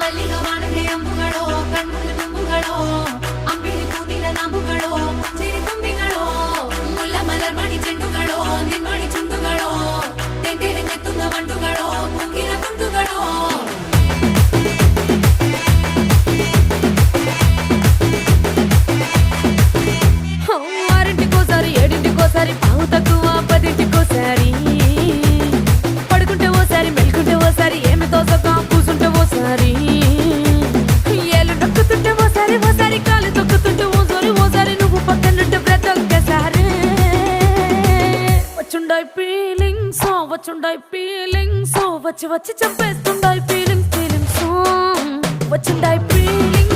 ಮಲ್ಲಿಗ ವಾಣಗೆ ಅಂಬುಗಳೋ ಕಣ್ಮುಳ್ಳು ತುಂಬುಗಳೋ ಅಂಬಿಳಿ ಕೂದಿನ ನಂಬುಗಳೋ ಮುಂಚಿರಿ ತುಂಬಿಗಳೋ ಮುಲ್ಲ ಮಲರ್ ಮಣಿ ಚೆಂಡುಗಳೋ ನಿನ್ಮಣಿ ಚುಂಡುಗಳೋ ತೆಂಟೆರೆ ನೆತ್ತುಂಗ ಮಂಡುಗಳೋ ಮುಂಗಿನ ತುಂಡುಗಳೋ ఆరింటికోసారి ఏడింటికోసారి పావు తక్కువ పదింటికోసారి పడుకుంటే ఓసారి మెలుకుంటే ఓసారి ఏమి తోసక కూసుంటే ఓసారి ఏళ్ళు నొక్కుతుంటే ఓసారి ఓసారి కాలు తొక్కుతుంటే ఓసారి నువ్వు పక్కనుంటే బ్రతొక్కసారి వచ్చుండాయి ఫీలింగ్స్ వచ్చి వచ్చి చంపేస్తుండాయి ఫీలింగ్స్ వచ్చిండాయి ఫీలింగ్స్